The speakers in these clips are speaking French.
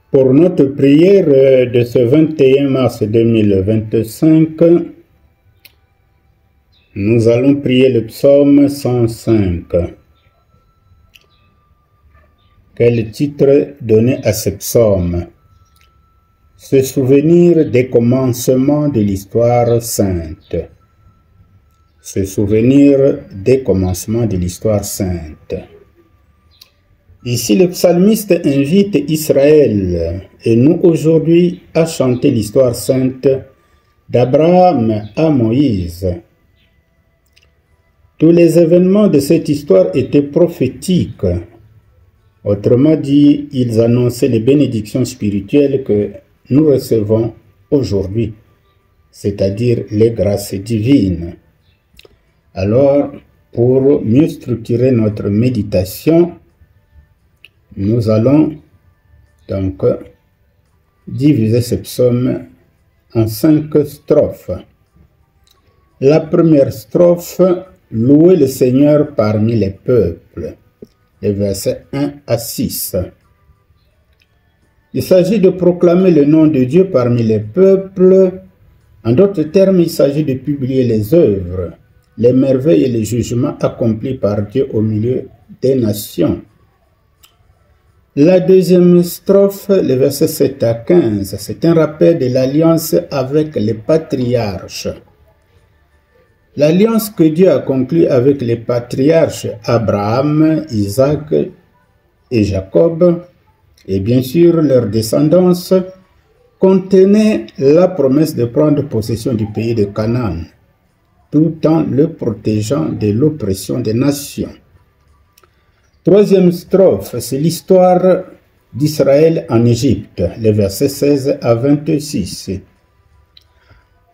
Pour notre prière de ce 21 mars 2025, nous allons prier le psaume 105. Quel titre donner à ce psaume? Se souvenir des commencements de l'histoire sainte. Se souvenir des commencements de l'histoire sainte. Ici, le psalmiste invite Israël et nous aujourd'hui à chanter l'histoire sainte d'Abraham à Moïse. Tous les événements de cette histoire étaient prophétiques. Autrement dit, ils annonçaient les bénédictions spirituelles que nous recevons aujourd'hui, c'est-à-dire les grâces divines. Alors, pour mieux structurer notre méditation, nous allons donc diviser ce psaume en 5 strophes. La première strophe, louer le Seigneur parmi les peuples, les versets 1 à 6. Il s'agit de proclamer le nom de Dieu parmi les peuples. En d'autres termes, il s'agit de publier les œuvres, les merveilles et les jugements accomplis par Dieu au milieu des nations. La deuxième strophe, les versets 7 à 15, c'est un rappel de l'alliance avec les patriarches. L'alliance que Dieu a conclue avec les patriarches Abraham, Isaac et Jacob, et bien sûr leur descendance, contenait la promesse de prendre possession du pays de Canaan, tout en le protégeant de l'oppression des nations. Troisième strophe, c'est l'histoire d'Israël en Égypte, les versets 16 à 26.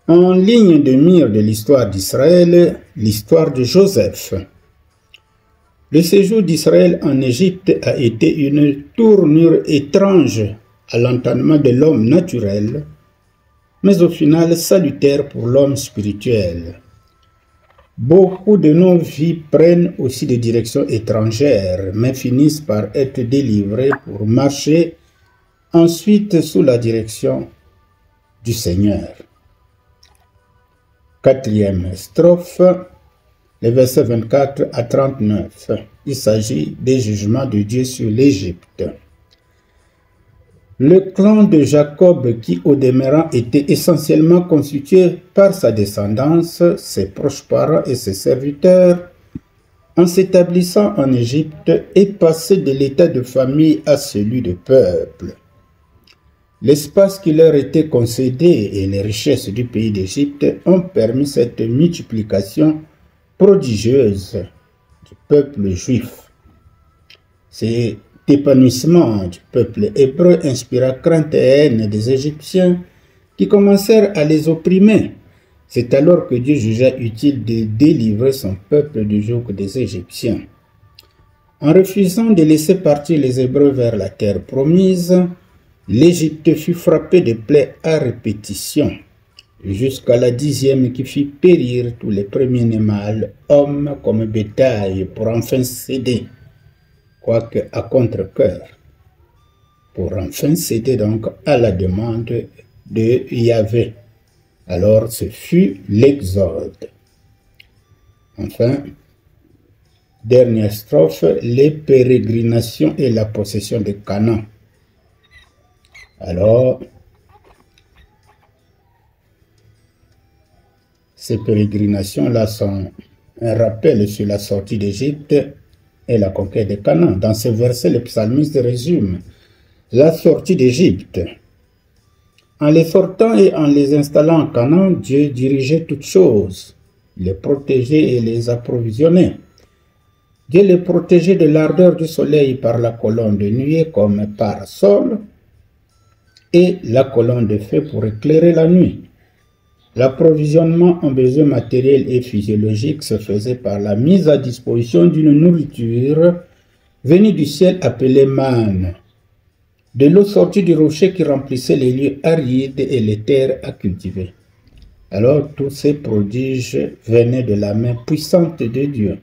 En ligne de mire de l'histoire d'Israël, l'histoire de Joseph. Le séjour d'Israël en Égypte a été une tournure étrange à l'entendement de l'homme naturel, mais au final salutaire pour l'homme spirituel. Beaucoup de nos vies prennent aussi des directions étrangères, mais finissent par être délivrées pour marcher ensuite sous la direction du Seigneur. Quatrième strophe, les versets 24 à 39. Il s'agit des jugements de Dieu sur l'Égypte. Le clan de Jacob, qui au demeurant était essentiellement constitué par sa descendance, ses proches parents et ses serviteurs, en s'établissant en Égypte, est passé de l'état de famille à celui de peuple. L'espace qui leur était concédé et les richesses du pays d'Égypte ont permis cette multiplication prodigieuse du peuple juif. Cet épanouissement du peuple hébreu inspira crainte et haine des Égyptiens qui commencèrent à les opprimer. C'est alors que Dieu jugea utile de délivrer son peuple du joug des Égyptiens. En refusant de laisser partir les Hébreux vers la terre promise, l'Égypte fut frappée de plaies à répétition, jusqu'à la 10e qui fit périr tous les premiers-nés mâles, hommes comme bétail, pour enfin céder, quoique à contre-cœur, pour enfin céder donc à la demande de Yahvé. Alors ce fut l'Exode. Enfin, dernière strophe, les pérégrinations et la possession de Canaan. Alors, ces pérégrinations-là sont un rappel sur la sortie d'Égypte et la conquête de Canaan. Dans ce verset, le psalmiste résume la sortie d'Égypte. En les sortant et en les installant en Canaan, Dieu dirigeait toutes choses, les protégeait et les approvisionnait. Dieu les protégeait de l'ardeur du soleil par la colonne de nuée comme parasol et la colonne de feu pour éclairer la nuit. L'approvisionnement en besoins matériels et physiologiques se faisait par la mise à disposition d'une nourriture venue du ciel appelée manne, de l'eau sortie du rocher qui remplissait les lieux arides et les terres à cultiver. Alors tous ces prodiges venaient de la main puissante de Dieu.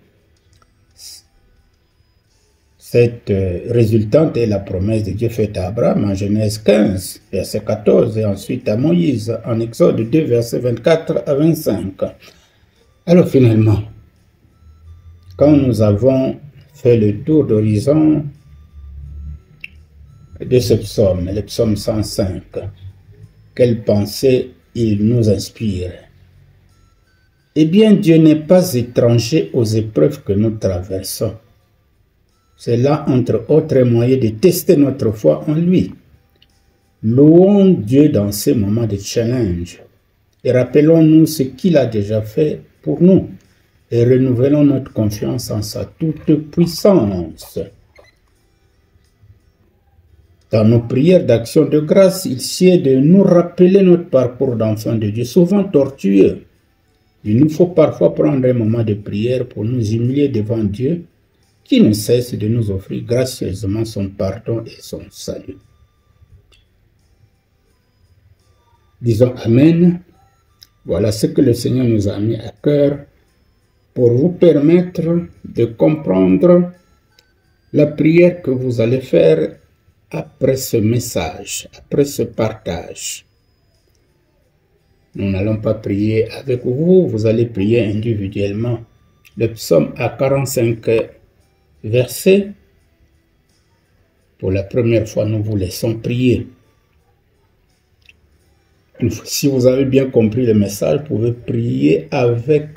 Cette résultante est la promesse de Dieu faite à Abraham en Genèse 15, verset 14, et ensuite à Moïse en Exode 2, verset 24 à 25. Alors finalement, quand nous avons fait le tour d'horizon de ce psaume, le psaume 105, quelle pensée il nous inspire? Eh bien, Dieu n'est pas étranger aux épreuves que nous traversons. C'est là, entre autres moyens, de tester notre foi en lui. Louons Dieu dans ces moments de challenge et rappelons-nous ce qu'il a déjà fait pour nous et renouvelons notre confiance en sa toute puissance. Dans nos prières d'action de grâce, il sied de nous rappeler notre parcours d'enfant de Dieu, souvent tortueux. Il nous faut parfois prendre un moment de prière pour nous humilier devant Dieu, qui ne cesse de nous offrir gracieusement son pardon et son salut. Disons Amen. Voilà ce que le Seigneur nous a mis à cœur pour vous permettre de comprendre la prière que vous allez faire après ce message, après ce partage. Nous n'allons pas prier avec vous, vous allez prier individuellement. Le psaume a 45 versets. Pour la première fois, nous vous laissons prier. Si vous avez bien compris le message, vous pouvez prier avec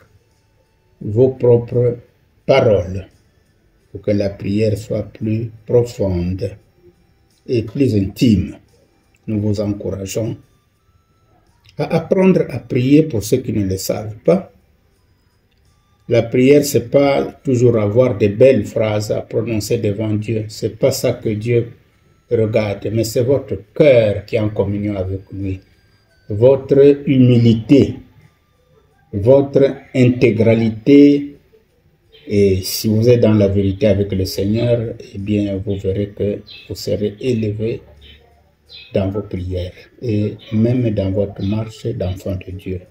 vos propres paroles pour que la prière soit plus profonde et plus intime. Nous vous encourageons à apprendre à prier pour ceux qui ne le savent pas. La prière, ce n'est pas toujours avoir de belles phrases à prononcer devant Dieu. Ce n'est pas ça que Dieu regarde, mais c'est votre cœur qui est en communion avec lui. Votre humilité, votre intégralité. Et si vous êtes dans la vérité avec le Seigneur, eh bien, vous verrez que vous serez élevé dans vos prières et même dans votre marche d'enfant de Dieu.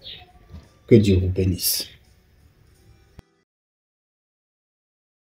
Que Dieu vous bénisse.